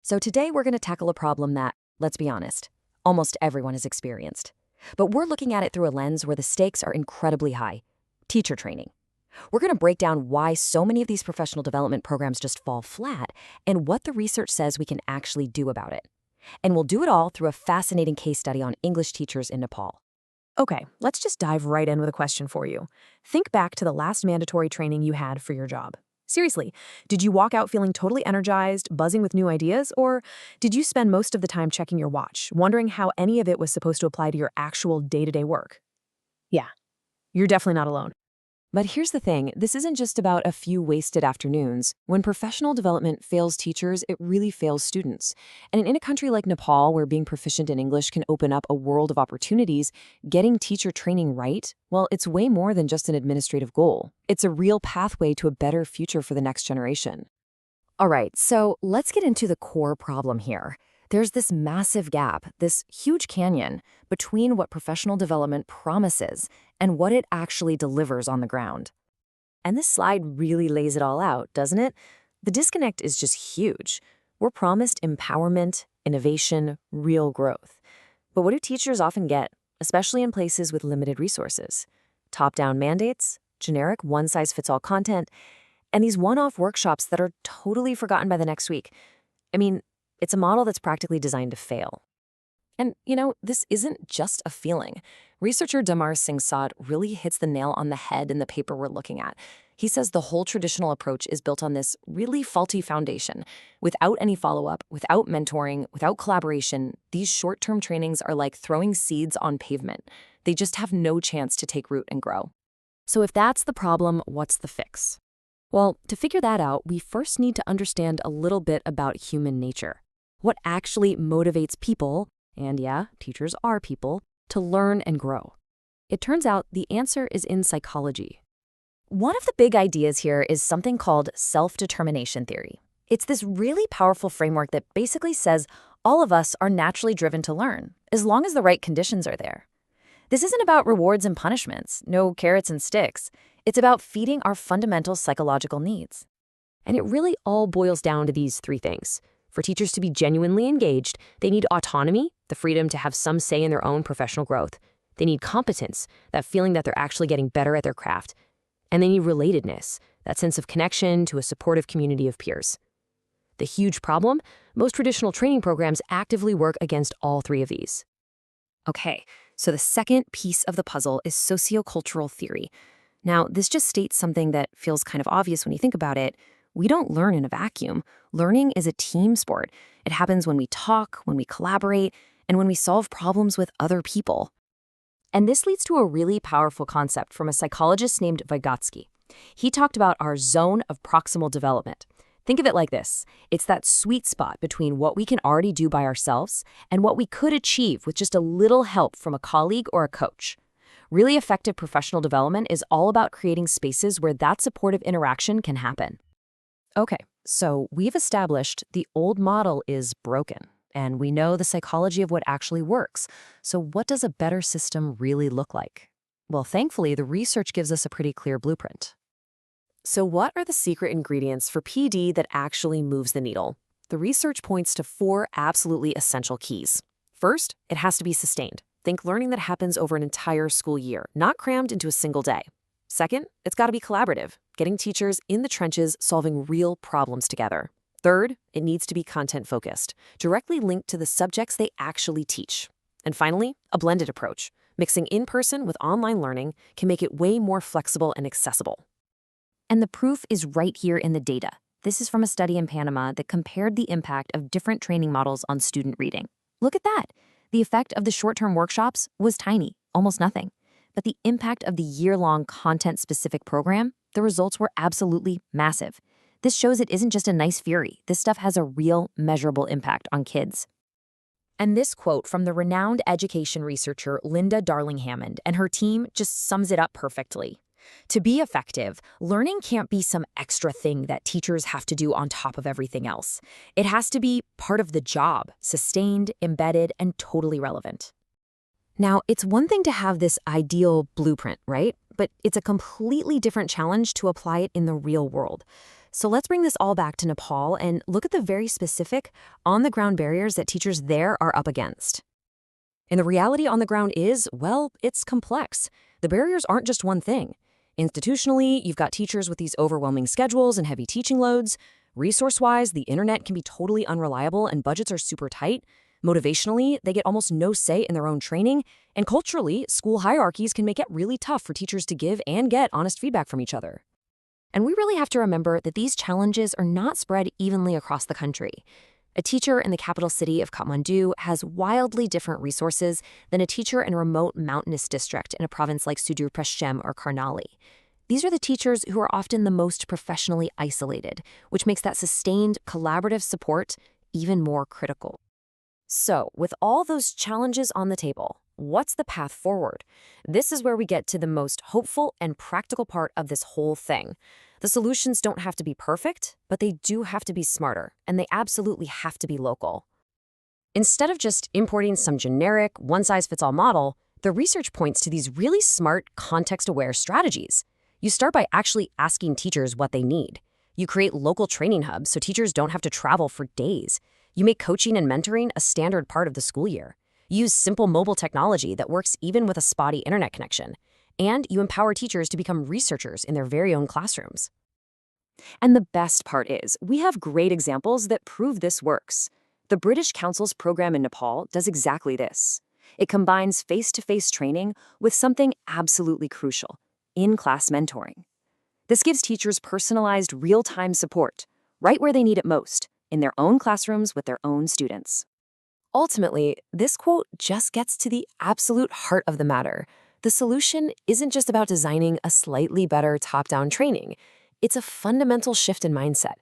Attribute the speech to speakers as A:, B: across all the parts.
A: So today we're going to tackle a problem that, let's be honest, almost everyone has experienced. But we're looking at it through a lens where the stakes are incredibly high: teacher training. We're going to break down why so many of these professional development programs just fall flat and what the research says we can actually do about it. And we'll do it all through a fascinating case study on English teachers in Nepal.
B: Okay, let's just dive right in with a question for you. Think back to the last mandatory training you had for your job. Seriously, did you walk out feeling totally energized, buzzing with new ideas, or did you spend most of the time checking your watch, wondering how any of it was supposed to apply to your actual day-to-day work? Yeah, you're definitely not alone.
A: But here's the thing, this isn't just about a few wasted afternoons. When professional development fails teachers, it really fails students. And in a country like Nepal, where being proficient in English can open up a world of opportunities, getting teacher training right, well, it's way more than just an administrative goal. It's a real pathway to a better future for the next generation. All right, so let's get into the core problem here. There's this massive gap, this huge canyon, between what professional development promises and what it actually delivers on the ground. And this slide really lays it all out, doesn't it? The disconnect is just huge. We're promised empowerment, innovation, real growth. But what do teachers often get, especially in places with limited resources? Top-down mandates, generic one-size-fits-all content, and these one-off workshops that are totally forgotten by the next week. I mean, it's a model that's practically designed to fail. And, this isn't just a feeling. Researcher Damar Singh Saad really hits the nail on the head in the paper we're looking at. He says the whole traditional approach is built on this really faulty foundation. Without any follow-up, without mentoring, without collaboration, these short-term trainings are like throwing seeds on pavement. They just have no chance to take root and grow. So if that's the problem, what's the fix? Well, to figure that out, we first need to understand a little bit about human nature. What actually motivates people, and yeah, teachers are people, to learn and grow? It turns out the answer is in psychology. One of the big ideas here is something called self-determination theory. It's this really powerful framework that basically says all of us are naturally driven to learn, as long as the right conditions are there. This isn't about rewards and punishments, no carrots and sticks. It's about feeding our fundamental psychological needs. And it really all boils down to these three things. For teachers to be genuinely engaged, they need autonomy, the freedom to have some say in their own professional growth. They need competence, that feeling that they're actually getting better at their craft. And they need relatedness, that sense of connection to a supportive community of peers. The huge problem? Most traditional training programs actively work against all three of these. Okay, so the second piece of the puzzle is sociocultural theory. Now, this just states something that feels kind of obvious when you think about it. We don't learn in a vacuum. Learning is a team sport. It happens when we talk, when we collaborate, and when we solve problems with other people. And this leads to a really powerful concept from a psychologist named Vygotsky. He talked about our zone of proximal development. Think of it like this. It's that sweet spot between what we can already do by ourselves and what we could achieve with just a little help from a colleague or a coach. Really effective professional development is all about creating spaces where that supportive interaction can happen. Okay, so we've established the old model is broken, and we know the psychology of what actually works. So what does a better system really look like? Well, thankfully, the research gives us a pretty clear blueprint. So what are the secret ingredients for PD that actually moves the needle? The research points to 4 absolutely essential keys. First, it has to be sustained. Think learning that happens over an entire school year, not crammed into a single day. Second, it's got to be collaborative, getting teachers in the trenches solving real problems together. Third, it needs to be content-focused, directly linked to the subjects they actually teach. And finally, a blended approach. Mixing in-person with online learning can make it way more flexible and accessible. And the proof is right here in the data. This is from a study in Panama that compared the impact of different training models on student reading. Look at that. The effect of the short-term workshops was tiny, almost nothing. But the impact of the year-long content-specific program, the results were absolutely massive. This shows it isn't just a nice theory. This stuff has a real, measurable impact on kids. And this quote from the renowned education researcher Linda Darling-Hammond and her team just sums it up perfectly. To be effective, learning can't be some extra thing that teachers have to do on top of everything else. It has to be part of the job, sustained, embedded, and totally relevant. Now, it's one thing to have this ideal blueprint, right? But it's a completely different challenge to apply it in the real world.
B: So let's bring this all back to Nepal and look at the very specific, on-the-ground barriers that teachers there are up against. And the reality on the ground is, well, it's complex. The barriers aren't just one thing. Institutionally, you've got teachers with these overwhelming schedules and heavy teaching loads. Resource-wise, the internet can be totally unreliable and budgets are super tight. Motivationally, they get almost no say in their own training. And culturally, school hierarchies can make it really tough for teachers to give and get honest feedback from each other. And we really have to remember that these challenges are not spread evenly across the country. A teacher in the capital city of Kathmandu has wildly different resources than a teacher in a remote mountainous district in a province like Sudur Paschim or Karnali. These are the teachers who are often the most professionally isolated, which makes that sustained, collaborative support even more critical. So, with all those challenges on the table, what's the path forward? This is where we get to the most hopeful and practical part of this whole thing. The solutions don't have to be perfect, but they do have to be smarter, and they absolutely have to be local. Instead of just importing some generic, one-size-fits-all model, the research points to these really smart, context-aware strategies. You start by actually asking teachers what they need. You create local training hubs so teachers don't have to travel for days. You make coaching and mentoring a standard part of the school year. You use simple mobile technology that works even with a spotty internet connection. And you empower teachers to become researchers in their very own classrooms. And the best part is, we have great examples that prove this works. The British Council's program in Nepal does exactly this. It combines face-to-face training with something absolutely crucial: in-class mentoring. This gives teachers personalized, real-time support, right where they need it most, in their own classrooms with their own students. Ultimately, this quote just gets to the absolute heart of the matter. The solution isn't just about designing a slightly better top-down training. It's a fundamental shift in mindset.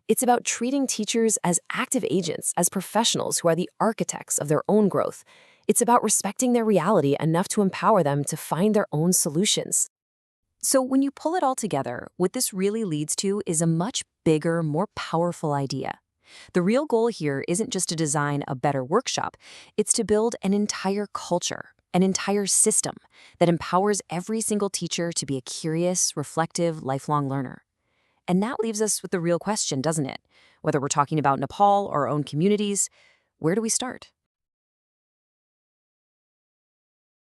B: It's about treating teachers as active agents, as professionals who are the architects of their own growth. It's about respecting their reality enough to empower them to find their own solutions. So when you pull it all together, what this really leads to is a much bigger, more powerful idea. The real goal here isn't just to design a better workshop, it's to build an entire culture, an entire system that empowers every single teacher to be a curious, reflective, lifelong learner. And that leaves us with the real question, doesn't it? Whether we're talking about Nepal or our own communities, where do we start?